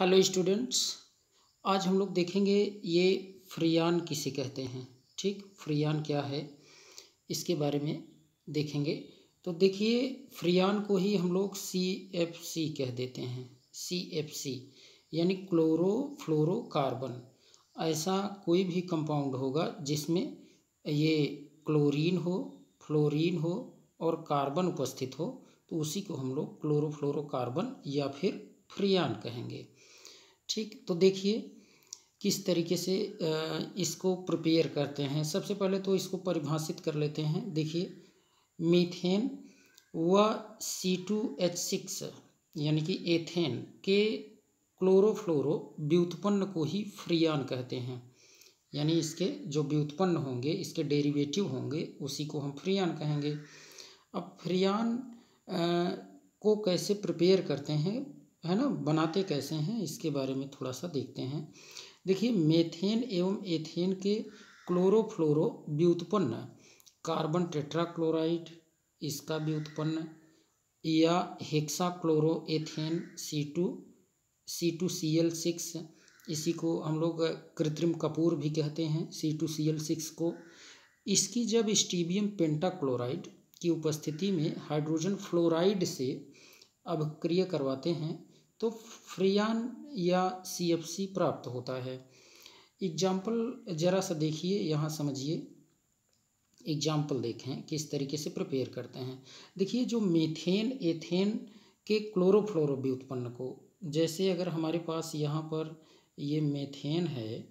Hello students. आज हम लोग देखेंगे ये फ्रियान किसे कहते हैं। ठीक, फ्रियान क्या है इसके बारे में देखेंगे। तो देखिए, फ्रियान को ही हम लोग CFC कह देते हैं। CFC यानी क्लोरोफ्लोरोकार्बन। ऐसा कोई भी कंपाउंड होगा जिसमें ये क्लोरीन हो, फ्लोरीन हो और कार्बन उपस्थित हो, तो उसी को हम लोग क्लोरोफ्लोरोकार्बन या फिर फ्रियान कहेंगे। ठीक, तो देखिए किस तरीके से इसको प्रिपेयर करते हैं। सबसे पहले तो इसको परिभाषित कर लेते हैं। देखिए, मीथेन व C2H6 यानी कि एथेन के क्लोरोफ्लोरो व्युत्पन्न को ही फ्रियान कहते हैं। यानी इसके जो व्युत्पन्न होंगे, इसके डेरिवेटिव होंगे, उसी को हम फ्रियान कहेंगे। अब फ्रियान को कैसे प्रिपेयर करते हैं, है ना, बनाते कैसे हैं, इसके बारे में थोड़ा सा देखते हैं। देखिए, मेथेन एवं एथेन के क्लोरोफ्लोरो व्युत्पन्न कार्बन टेट्राक्लोराइड, इसका व्युत्पन्न, या हेक्साक्लोरोएथेन C2Cl6, इसी को हम लोग कृत्रिम कपूर भी कहते हैं, C2Cl6 को। इसकी जब स्टीबियम पेंटाक्लोराइड की उपस्थिति में हाइड्रोजन फ्लोराइड से अभिक्रिया करवाते हैं तो फ्रियान या CFC प्राप्त होता है। एग्जाम्पल जरा सा देखिए, यहाँ समझिए। एग्जाम्पल देखें किस तरीके से प्रिपेयर करते हैं। देखिए, जो मीथेन एथेन के क्लोरोफ्लोरो व्युत्पन्न को, जैसे अगर हमारे पास यहाँ पर ये मीथेन है,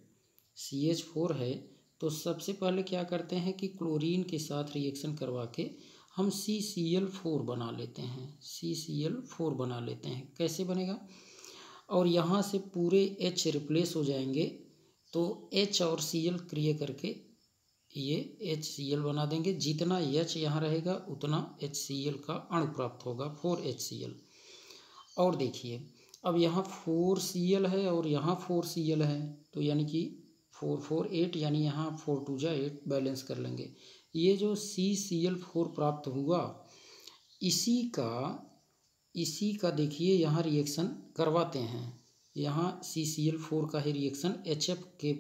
CH4 है, तो सबसे पहले क्या करते हैं कि क्लोरीन के साथ रिएक्शन करवा के हम CCl4 बना लेते हैं। CCl4 बना लेते हैं। कैसे बनेगा? और यहाँ से पूरे H रिप्लेस हो जाएंगे, तो H और Cl क्रिया करके ये HCl बना देंगे। जितना H यहाँ रहेगा उतना HCl का अणु प्राप्त होगा, 4HCl। और देखिए, अब यहाँ 4Cl है और यहाँ 4Cl है, तो यानी कि 4 4 8, यानी यहाँ 4 2 जा 8, बैलेंस कर लेंगे। ये जो CCl4 प्राप्त हुआ, इसी का देखिए यहाँ रिएक्शन करवाते हैं। यहाँ CCl4 का ही रिएक्शन HF के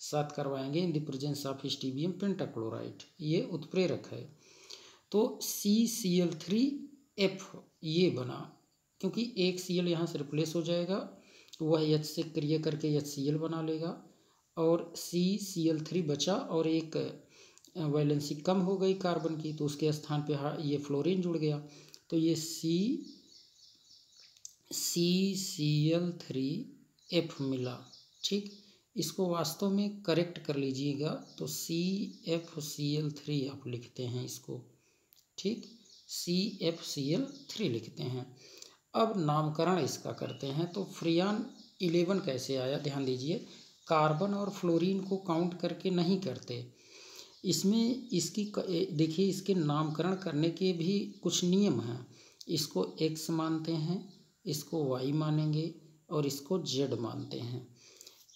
साथ करवाएंगे in the presence of stibium pentachloride. ये उत्प्रेरक है। तो CCl3F ये बना, क्योंकि एक Cl यहाँ से रिप्लेस हो जाएगा, वह H से क्रिया करके HCl बना लेगा, और CCl3 बचा और एक वैलेंसी कम हो गई कार्बन की, तो उसके स्थान पे ये फ्लोरीन जुड़ गया, तो ये CCl3F मिला। ठीक, इसको वास्तव में करेक्ट कर लीजिएगा, तो CFCl3 आप लिखते हैं इसको। ठीक, CFCl3 लिखते हैं। अब नामकरण इसका करते हैं। तो फ्रियान 11 कैसे आया, ध्यान दीजिए। कार्बन और फ्लोरीन को काउंट करके नहीं करते इसमें। इसकी देखिए, इसके नामकरण करने के भी कुछ नियम हैं। इसको X मानते हैं, इसको Y मानेंगे और इसको Z मानते हैं।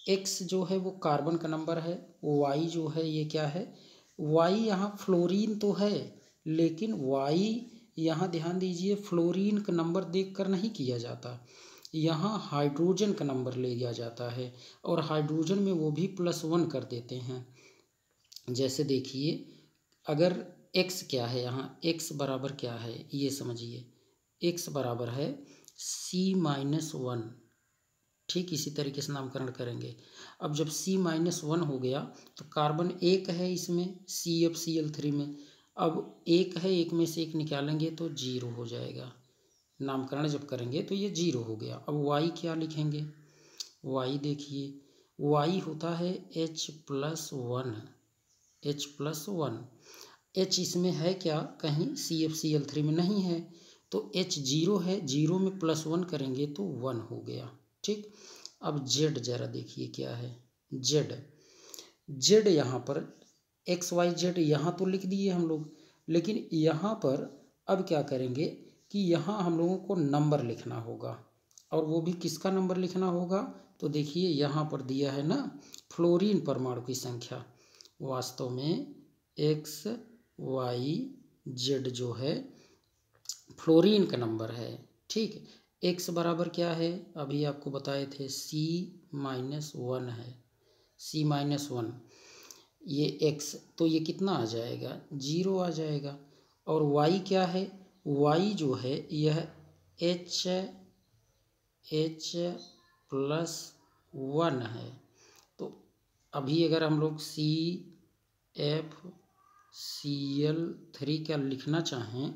X जो है वो कार्बन का नंबर है, Y जो है ये क्या है, Y यहाँ फ्लोरीन तो है, लेकिन Y यहाँ ध्यान दीजिए, फ्लोरीन का नंबर देखकर नहीं किया जाता, यहाँ हाइड्रोजन का नंबर ले लिया जाता है, और हाइड्रोजन में वो भी +1 कर देते हैं। जैसे देखिए, अगर X क्या है, यहाँ X बराबर क्या है ये समझिए। X बराबर है C-1। ठीक, इसी तरीके से नामकरण करेंगे। अब जब C-1 हो गया तो कार्बन एक है इसमें CFCl3 में, अब एक है, एक में से एक निकालेंगे तो 0 हो जाएगा। नामकरण जब करेंगे तो ये 0 हो गया। अब Y क्या लिखेंगे? Y देखिए, Y होता है H+1। H इसमें है क्या, कहीं CFCl3 में नहीं है, तो H 0 है, 0 में +1 करेंगे तो 1 हो गया। ठीक, अब Z जरा देखिए क्या है। Z यहाँ पर XYZ यहाँ तो लिख दिए हम लोग, लेकिन यहाँ पर अब क्या करेंगे कि यहाँ हम लोगों को नंबर लिखना होगा, और वो भी किसका नंबर लिखना होगा, तो देखिए यहाँ पर दिया है ना, फ्लोरीन परमाणु की संख्या। वास्तव में XYZ जो है फ्लोरीन का नंबर है। ठीक, एक्स बराबर क्या है, अभी आपको बताए थे C-1 है, C-1 ये एक्स, तो ये कितना आ जाएगा, 0 आ जाएगा। और वाई क्या है, वाई जो है यह H+1 है। तो अभी अगर हम लोग CFCl3 का लिखना चाहें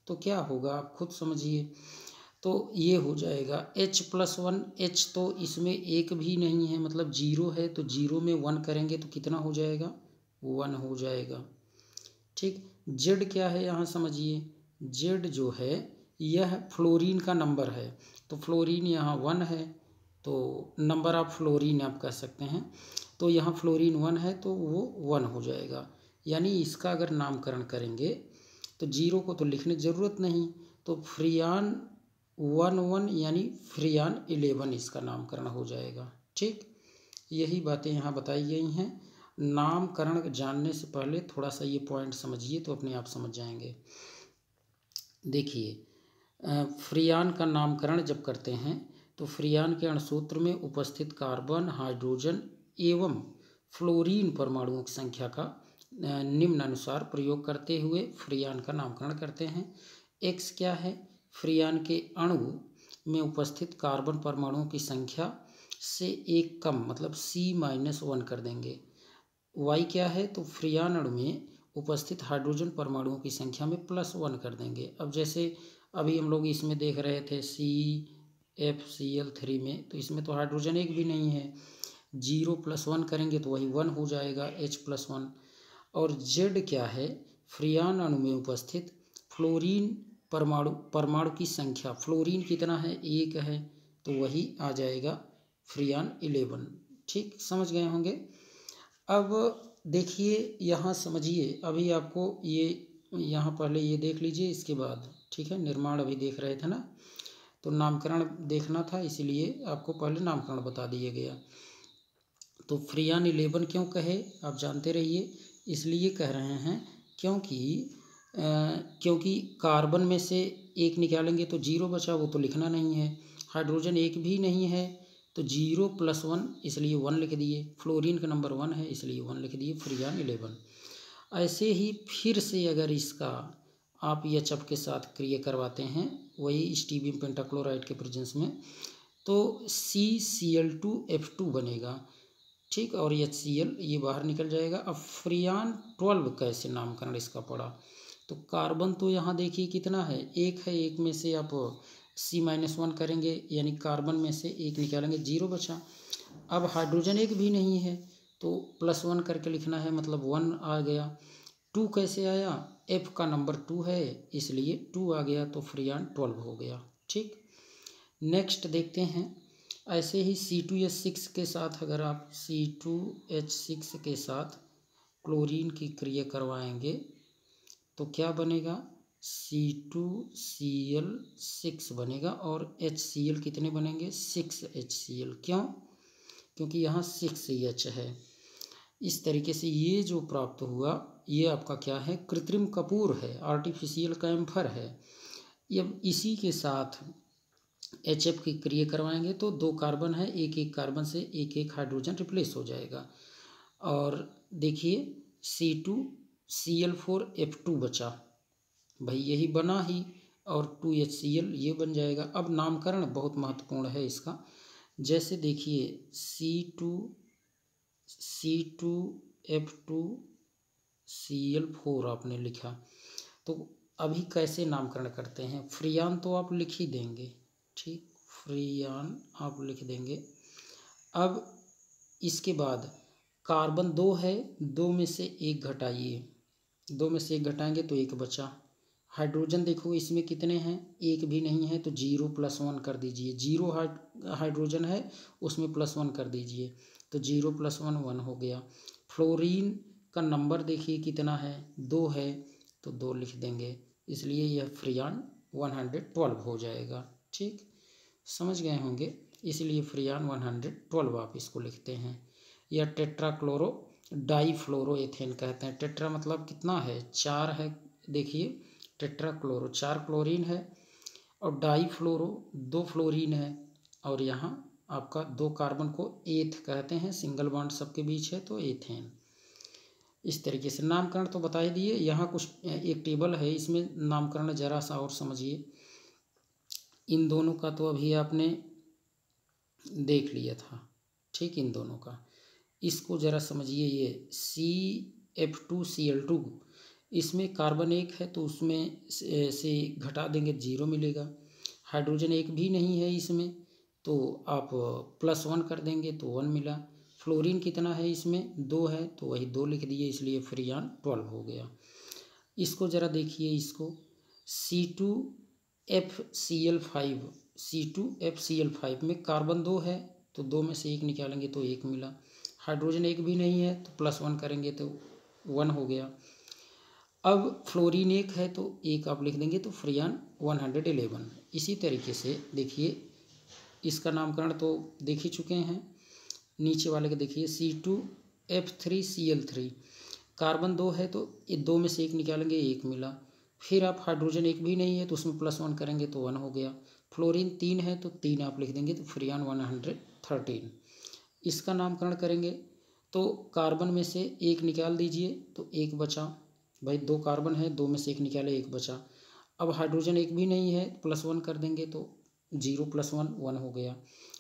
तो क्या होगा, आप खुद समझिए। तो ये हो जाएगा H+1, H तो इसमें एक भी नहीं है, मतलब 0 है, तो 0 में 1 करेंगे तो कितना हो जाएगा, 1 हो जाएगा। ठीक, जेड क्या है यहाँ समझिए, जेड जो है यह फ्लोरीन का नंबर है, तो फ्लोरीन यहाँ 1 है, तो नंबर ऑफ फ्लोरीन आप कह सकते हैं, तो यहाँ फ्लोरीन 1 है तो वो 1 हो जाएगा। यानी इसका अगर नामकरण करेंगे तो 0 को तो लिखने की ज़रूरत नहीं, तो फ्रियान 1 यानी फ्रियान 11 इसका नामकरण हो जाएगा। ठीक, यही बातें यहाँ बताई गई हैं। नामकरण जानने से पहले थोड़ा सा ये पॉइंट समझिए तो अपने आप समझ जाएंगे। देखिए, फ्रियान का नामकरण जब करते हैं तो फ्रियान के अणुसूत्र में उपस्थित कार्बन, हाइड्रोजन एवं फ्लोरीन परमाणुओं की संख्या का निम्नानुसार प्रयोग करते हुए फ्रियान का नामकरण करते हैं। एक्स क्या है, फ्रियान के अणु में उपस्थित कार्बन परमाणुओं की संख्या से एक कम, मतलब C-1 कर देंगे। वाई क्या है, तो फ्रियान अणु में उपस्थित हाइड्रोजन परमाणुओं की संख्या में +1 कर देंगे। अब जैसे अभी हम लोग इसमें देख रहे थे CFCl3 में, तो इसमें तो हाइड्रोजन एक भी नहीं है, 0+1 करेंगे तो वही 1 हो जाएगा, H+1। और जेड क्या है, फ्रियान अणु में उपस्थित फ्लोरीन परमाणु की संख्या, फ्लोरीन कितना है, 1 है, तो वही आ जाएगा फ्रियान 11। ठीक, समझ गए होंगे। अब देखिए यहाँ समझिए, अभी आपको ये यहाँ पहले ये देख लीजिए, इसके बाद ठीक है, निर्माण अभी देख रहे थे ना, तो नामकरण देखना था, इसीलिए आपको पहले नामकरण बता दिया गया। तो फ्रियान 11 क्यों कहे, आप जानते रहिए, इसलिए कह रहे हैं क्योंकि कार्बन में से एक निकालेंगे तो 0 बचा, वो तो लिखना नहीं है, हाइड्रोजन एक भी नहीं है तो 0+1 इसलिए 1 लिख दिए, फ्लोरीन का नंबर 1 है इसलिए 1 लिख दिए, फ्रियान 11। ऐसे ही फिर से अगर इसका आप HF के साथ क्रिया करवाते हैं, वही स्टीबियम पेंटाक्लोराइड के प्रेजेंस में, तो CCl2F2 बनेगा। ठीक, और HCl ये बाहर निकल जाएगा। अब फ्रियान 12 कैसे नामकरण इसका पड़ा, तो कार्बन तो यहाँ देखिए कितना है, एक है, एक में से आप C-1 करेंगे यानी कार्बन में से एक निकालेंगे, 0 बचा। अब हाइड्रोजन एक भी नहीं है तो +1 करके लिखना है, मतलब 1 आ गया। 2 कैसे आया, F का नंबर 2 है इसलिए 2 आ गया, तो फ्रियान 12 हो गया। ठीक, नेक्स्ट देखते हैं। ऐसे ही C2H6 के साथ अगर आप C2H6 के साथ क्लोरीन की क्रिया करवाएंगे तो क्या बनेगा, C2Cl6 बनेगा, और HCl कितने बनेंगे, 6HCl। क्यों, क्योंकि यहाँ 6H है। इस तरीके से ये जो प्राप्त हुआ ये आपका क्या है, कृत्रिम कपूर है, आर्टिफिशियल कैम्फर है। अब इसी के साथ HF की क्रिया करवाएंगे तो 2 कार्बन है, एक एक कार्बन से एक एक हाइड्रोजन रिप्लेस हो जाएगा। और देखिए C2Cl4F2 बचा, भाई यही बना ही, और 2HCl ये बन जाएगा। अब नामकरण बहुत महत्वपूर्ण है इसका, जैसे देखिए C2F2Cl4 आपने लिखा, तो अभी कैसे नामकरण करते हैं, फ्रियान तो आप लिख ही देंगे, ठीक, फ्रियान आप लिख देंगे। अब इसके बाद कार्बन 2 है, 2 में से एक घटाइए, 2 में से एक घटाएंगे तो एक बचा। हाइड्रोजन देखो इसमें कितने हैं, एक भी नहीं है, तो 0+1 कर दीजिए, 0 हाइड्रोजन है उसमें +1 कर दीजिए, तो 0+1 1 हो गया। फ्लोरीन का नंबर देखिए कितना है, 2 है, तो 2 लिख देंगे, इसलिए यह फ्रियान 112 हो जाएगा। ठीक, समझ गए होंगे, इसलिए फ्रियान 112 आप इसको लिखते हैं। या टेट्राक्लोरो डाईफ्लोरोएथेन कहते हैं, टेट्रा मतलब कितना है, 4 है, देखिए टेट्राक्लोरो 4 क्लोरीन है और डाई फ्लोरो 2 फ्लोरीन है, और यहाँ आपका 2 कार्बन को एथ कहते हैं, सिंगल बॉन्ड सबके बीच है तो एथेन। इस तरीके से नामकरण तो बता ही दिए। यहाँ कुछ एक टेबल है, इसमें नामकरण जरा सा और समझिए। इन दोनों का तो अभी आपने देख लिया था, ठीक, इन दोनों का। इसको ज़रा समझिए, ये CF2Cl2, इसमें कार्बन 1 है तो उसमें से घटा देंगे 0 मिलेगा। हाइड्रोजन 1 भी नहीं है इसमें, तो आप +1 कर देंगे तो 1 मिला। फ्लोरीन कितना है इसमें, 2 है तो वही 2 लिख दिए, इसलिए फ्रियान 12 हो गया। इसको ज़रा देखिए, इसको C2FCl5 में कार्बन 2 है तो 2 में से 1 निकालेंगे तो 1 मिला। हाइड्रोजन 1 भी नहीं है तो +1 करेंगे तो 1 हो गया। अब फ्लोरीन 1 है तो 1 आप लिख देंगे तो फ्रियान 111। इसी तरीके से देखिए, इसका नामकरण तो देख ही चुके हैं। नीचे वाले के देखिए, C2F3Cl3, कार्बन 2 है तो 2 में से 1 निकालेंगे 1 मिला। फिर आप हाइड्रोजन 1 भी नहीं है तो उसमें +1 करेंगे तो 1 हो गया। फ्लोरीन 3 है तो 3 आप लिख देंगे तो फ्रियान 113। इसका नामकरण करेंगे तो कार्बन में से 1 निकाल दीजिए तो 1 बचा। भाई 2 कार्बन है, 2 में से 1 निकाले 1 बचा। अब हाइड्रोजन 1 भी नहीं है, +1 कर देंगे तो 0 + 1 1 हो गया।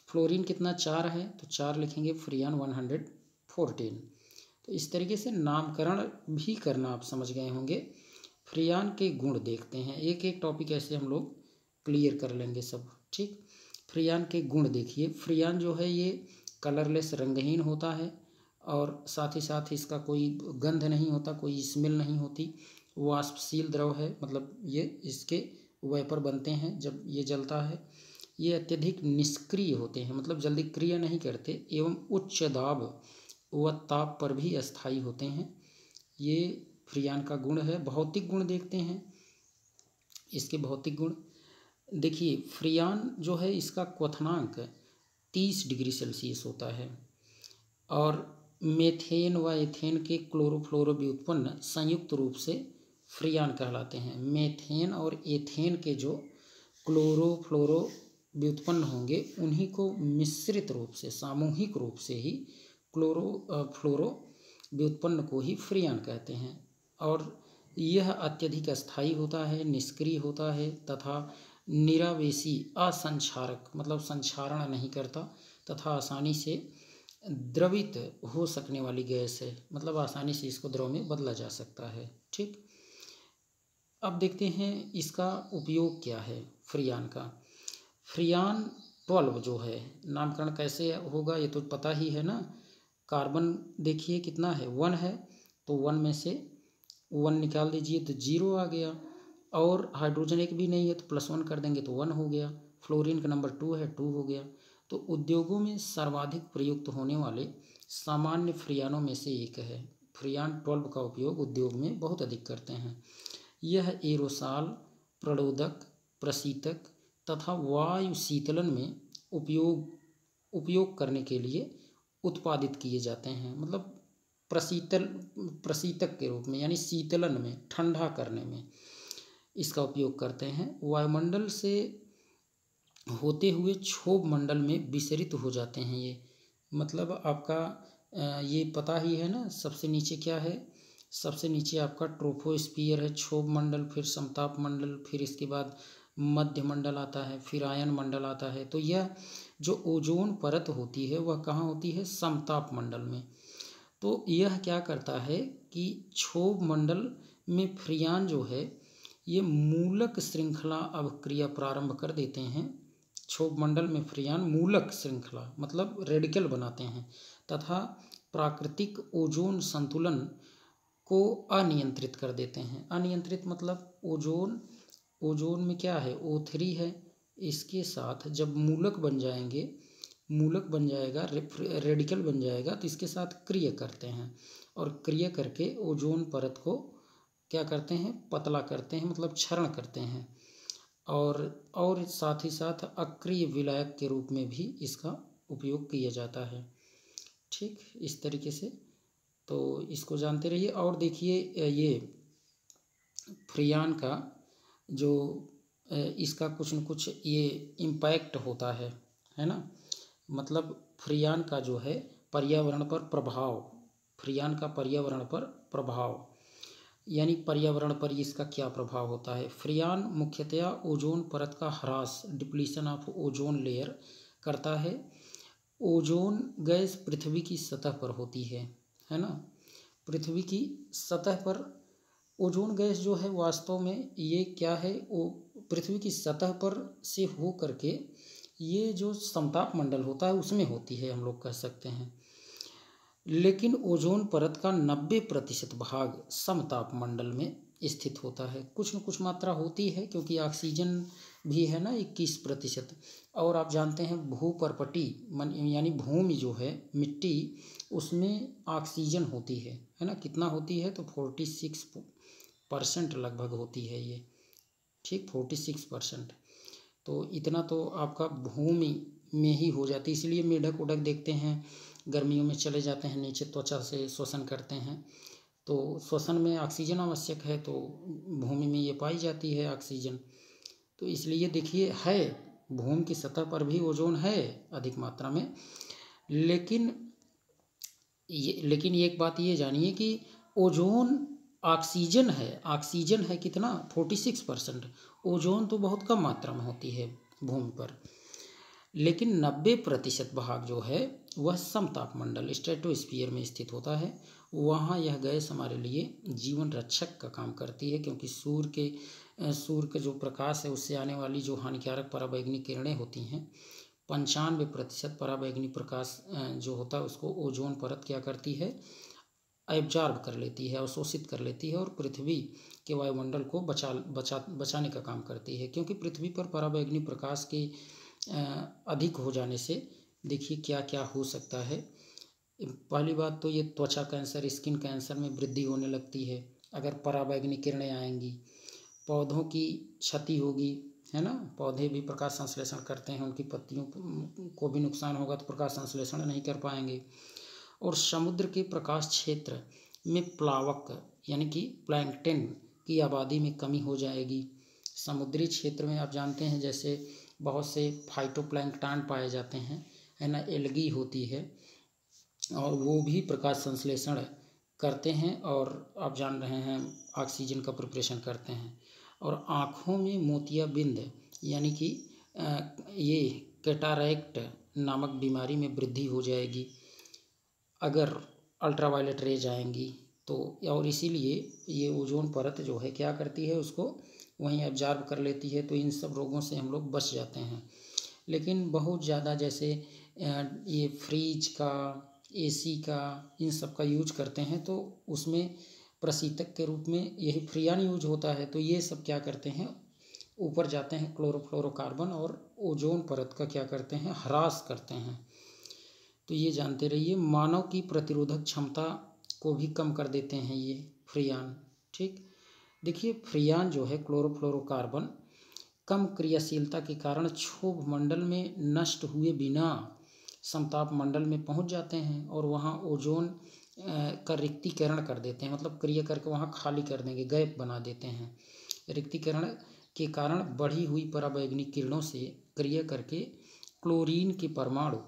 फ्लोरीन कितना, 4 है तो 4 लिखेंगे, फ्रियान 114। तो इस तरीके से नामकरण भी करना आप समझ गए होंगे। फ्रियान के गुण देखते हैं, एक एक टॉपिक ऐसे हम लोग क्लियर कर लेंगे सब, ठीक। फ्रियान के गुण देखिए, फ्रियान जो है ये कलरलेस, रंगहीन होता है, और साथ ही साथ इसका कोई गंध नहीं होता, कोई स्मेल नहीं होती। वाष्पशील द्रव है, मतलब ये इसके वेपर बनते हैं जब ये जलता है। ये अत्यधिक निष्क्रिय होते हैं, मतलब जल्दी क्रिया नहीं करते, एवं उच्च दाब व ताप पर भी अस्थायी होते हैं। ये फ्रियान का गुण है। भौतिक गुण देखते हैं, इसके भौतिक गुण देखिए। फ्रियान जो है इसका क्वथनांक 30 डिग्री सेल्सियस होता है, और मेथेन व एथेन के क्लोरोफ्लोरो व्युत्पन्न संयुक्त रूप से फ्रियान कहलाते हैं। मेथेन और एथेन के जो क्लोरोफ्लोरो व्युत्पन्न होंगे उन्हीं को मिश्रित रूप से, सामूहिक रूप से ही फ्लोरो व्युत्पन्न को ही फ्रियान कहते हैं। और यह अत्यधिक अस्थायी होता है, निष्क्रिय होता है, तथा निरावेशी, असंक्षारक, मतलब संक्षारण नहीं करता, तथा आसानी से द्रवित हो सकने वाली गैस है, मतलब आसानी से इसको द्रव में बदला जा सकता है, ठीक। अब देखते हैं इसका उपयोग क्या है फ्रियान का। फ्रियान 12 जो है, नामकरण कैसे होगा ये तो पता ही है ना। कार्बन देखिए कितना है, 1 है तो 1 में से 1 निकाल दीजिए तो 0 आ गया। और हाइड्रोजन 1 भी नहीं है तो +1 कर देंगे तो 1 हो गया। फ्लोरीन का नंबर 2 है, 2 हो गया। तो उद्योगों में सर्वाधिक प्रयुक्त होने वाले सामान्य फ्रियानों में से एक है। फ्रियान 12 का उपयोग उद्योग में बहुत अधिक करते हैं। यह एरोसाल, प्रणोदक, प्रशीतक तथा वायु शीतलन में उपयोग करने के लिए उत्पादित किए जाते हैं, मतलब प्रशीतक के रूप में, यानी शीतलन में, ठंडा करने में इसका उपयोग करते हैं। वायुमंडल से होते हुए क्षोभ मंडल में विसरित हो जाते हैं ये, मतलब आपका ये पता ही है ना। सबसे नीचे क्या है, सबसे नीचे आपका ट्रोपोस्फियर है, क्षोभ मंडल, फिर समताप मंडल, फिर इसके बाद मध्य मंडल आता है, फिर आयन मंडल आता है। तो यह जो ओजोन परत होती है वह कहाँ होती है, समताप मंडल में। तो यह क्या करता है कि क्षोभ मंडल में फ्रियान जो है ये मूलक श्रृंखला अभिक्रिया प्रारंभ कर देते हैं। क्षोभ मंडल में फ्रियान मूलक श्रृंखला, मतलब रेडिकल बनाते हैं, तथा प्राकृतिक ओजोन संतुलन को अनियंत्रित कर देते हैं। अनियंत्रित मतलब ओजोन में क्या है, O3 है, इसके साथ जब मूलक बन जाएगा, रेडिकल बन जाएगा, तो इसके साथ क्रिया करते हैं, और क्रिया करके ओजोन परत को क्या करते हैं, पतला करते हैं, मतलब क्षरण करते हैं। और साथ ही साथ अक्रिय विलायक के रूप में भी इसका उपयोग किया जाता है, ठीक। इस तरीके से तो इसको जानते रहिए। और देखिए ये फ्रियान का जो इसका कुछ न कुछ ये इम्पैक्ट होता है ना। मतलब फ्रियान का जो है पर्यावरण पर प्रभाव, फ्रियान का पर्यावरण पर प्रभाव, यानी पर्यावरण पर इसका क्या प्रभाव होता है। फ्रियान मुख्यतया ओजोन परत का ह्रास, डिप्लीशन ऑफ ओजोन लेयर करता है। ओजोन गैस पृथ्वी की सतह पर होती है ना। पृथ्वी की सतह पर ओजोन गैस जो है वास्तव में ये क्या है, वो पृथ्वी की सतह पर से हो करके ये जो समताप मंडल होता है उसमें होती है, हम लोग कह सकते हैं। लेकिन ओजोन परत का 90% भाग समताप मंडल में स्थित होता है। कुछ न कुछ मात्रा होती है क्योंकि ऑक्सीजन भी है ना 21%। और आप जानते हैं भूपर्पटी यानी भूमि जो है मिट्टी, उसमें ऑक्सीजन होती है ना। कितना होती है तो 46% लगभग होती है ये, ठीक 46%। तो इतना तो आपका भूमि में ही हो जाती है। इसलिए मेढक उड़क देखते हैं गर्मियों में चले जाते हैं नीचे, त्वचा से श्वसन करते हैं। तो श्वसन में ऑक्सीजन आवश्यक है, तो भूमि में ये पाई जाती है ऑक्सीजन। तो इसलिए देखिए है भूमि की सतह पर भी ओजोन है अधिक मात्रा में। लेकिन एक बात ये जानिए कि ओजोन ऑक्सीजन है कितना 46%। ओजोन तो बहुत कम मात्रा में होती है भूमि पर, लेकिन 90% भाग जो है वह समताप मंडल स्ट्रेटोस्फीयर में स्थित होता है। वहाँ यह गैस हमारे लिए जीवन रक्षक का काम करती है, क्योंकि सूर्य के जो प्रकाश है उससे आने वाली जो हानिकारक पराबैंगनी किरणें होती हैं, 95% पराबैंगनी प्रकाश जो होता है उसको ओजोन परत क्या करती है, एब्जॉर्ब कर लेती है, अवशोषित कर लेती है और पृथ्वी के वायुमंडल को बचाने का काम करती है। क्योंकि पृथ्वी पर पराबैंगनी प्रकाश के अधिक हो जाने से देखिए क्या क्या हो सकता है। पहली बात तो ये त्वचा कैंसर, स्किन कैंसर में वृद्धि होने लगती है अगर पराबैंगनी किरणें आएंगी। पौधों की क्षति होगी, है ना। पौधे भी प्रकाश संश्लेषण करते हैं, उनकी पत्तियों को भी नुकसान होगा तो प्रकाश संश्लेषण नहीं कर पाएंगे। और समुद्र के प्रकाश क्षेत्र में प्लावक यानी कि प्लैंकटन की आबादी में कमी हो जाएगी। समुद्री क्षेत्र में आप जानते हैं जैसे बहुत से फाइटोप्लैंक्टन पाए जाते हैं, है ना, एल्गी होती है और वो भी प्रकाश संश्लेषण करते हैं और आप जान रहे हैं ऑक्सीजन का प्रिपरेशन करते हैं। और आँखों में मोतियाबिंद यानी कि ये कैटारैक्ट नामक बीमारी में वृद्धि हो जाएगी अगर अल्ट्रावायलेट रेज आएंगी तो। और इसीलिए ये ओजोन परत जो है क्या करती है, उसको वहीं एब्जॉर्ब कर लेती है, तो इन सब रोगों से हम लोग बच जाते हैं। लेकिन बहुत ज़्यादा जैसे ये फ्रिज का, एसी का, इन सब का यूज करते हैं तो उसमें प्रशीतक के रूप में यही फ्रियान यूज होता है। तो ये सब क्या करते हैं, ऊपर जाते हैं क्लोरोफ्लोरोकार्बन और ओजोन परत का क्या करते हैं, ह्रास करते हैं। तो ये जानते रहिए मानव की प्रतिरोधक क्षमता को भी कम कर देते हैं ये फ्रियान, ठीक। देखिए फ्रियान जो है क्लोरोफ्लोरोकार्बन कम क्रियाशीलता के कारण क्षोभ मंडल में नष्ट हुए बिना समताप मंडल में पहुंच जाते हैं और वहां ओजोन का रिक्तीकरण कर देते हैं, मतलब क्रिया करके वहां खाली कर देंगे, गैप बना देते हैं। रिक्तीकरण के कारण बढ़ी हुई पराबैंगनी किरणों से क्रिया करके क्लोरीन के परमाणु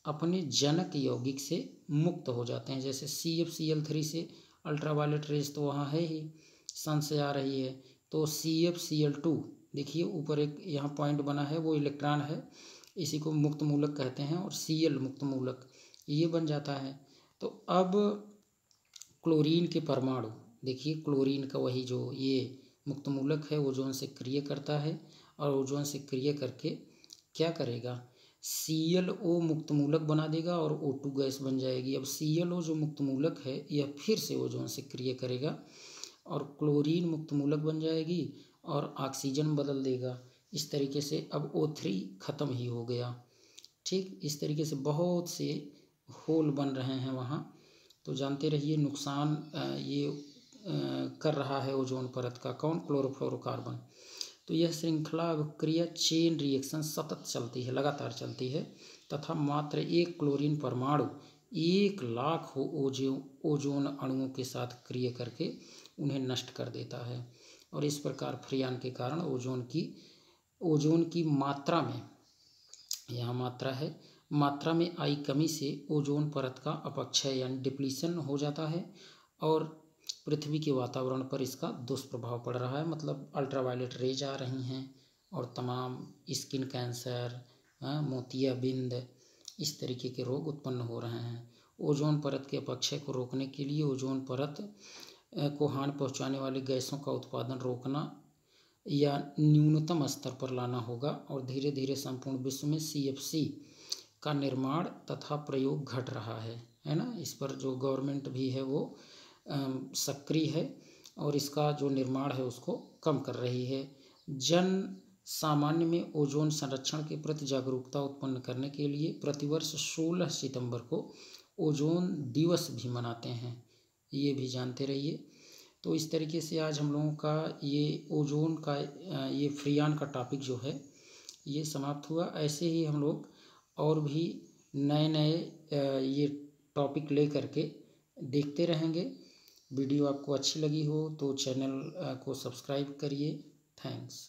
अपने जनक यौगिक से मुक्त हो जाते हैं। जैसे CFCl3 से अल्ट्रावायलेट रेज तो वहाँ है ही, सन से आ रही है, तो CFCl2 देखिए ऊपर एक यहाँ पॉइंट बना है, वो इलेक्ट्रॉन है, इसी को मुक्त मूलक कहते हैं, और Cl मुक्त मूलक ये बन जाता है। तो अब क्लोरीन के परमाणु देखिए, क्लोरीन का वही जो ये मुक्त मूलक है ओजोन से क्रिया करता है और ओजोन से क्रिया करके क्या करेगा, ClO मुक्त मूलक बना देगा और O2 गैस बन जाएगी। अब ClO जो मुक्त मूलक है यह फिर से ओजोन से क्रिया करेगा और क्लोरीन मुक्त मूलक बन जाएगी और ऑक्सीजन बदल देगा। इस तरीके से अब O3 ख़त्म ही हो गया, ठीक। इस तरीके से बहुत से होल बन रहे हैं वहाँ। तो जानते रहिए नुकसान ये कर रहा है ओजोन परत का, कौन, क्लोरोफ्लोरोकार्बन। तो यह श्रृंखला अभिक्रिया चेन रिएक्शन सतत चलती है, लगातार चलती है तथा मात्र एक क्लोरीन परमाणु 1,00,000 ओजोन अणुओं के साथ क्रिया करके उन्हें नष्ट कर देता है। और इस प्रकार फ्रियान के कारण ओजोन की ओजोन की मात्रा में, यहाँ मात्रा है, मात्रा में आई कमी से ओजोन परत का अपक्षय यानी डिप्लीशन हो जाता है और पृथ्वी के वातावरण पर इसका दुष्प्रभाव पड़ रहा है। मतलब अल्ट्रावायलेट रेज आ रही हैं और तमाम स्किन कैंसर, मोतियाबिंद, इस तरीके के रोग उत्पन्न हो रहे हैं। ओजोन परत के अपक्षय को रोकने के लिए ओजोन परत को हानि पहुंचाने वाली गैसों का उत्पादन रोकना या न्यूनतम स्तर पर लाना होगा और धीरे धीरे संपूर्ण विश्व में CFC का निर्माण तथा प्रयोग घट रहा है ना। इस पर जो गवर्नमेंट भी है वो सक्रिय है और इसका जो निर्माण है उसको कम कर रही है। जन सामान्य में ओजोन संरक्षण के प्रति जागरूकता उत्पन्न करने के लिए प्रतिवर्ष 16 सितंबर को ओजोन दिवस भी मनाते हैं, ये भी जानते रहिए। तो इस तरीके से आज हम लोगों का ये ओजोन का ये फ्रियान का टॉपिक जो है ये समाप्त हुआ। ऐसे ही हम लोग और भी नए नए ये टॉपिक ले करके देखते रहेंगे। वीडियो आपको अच्छी लगी हो तो चैनल को सब्सक्राइब करिए। थैंक्स।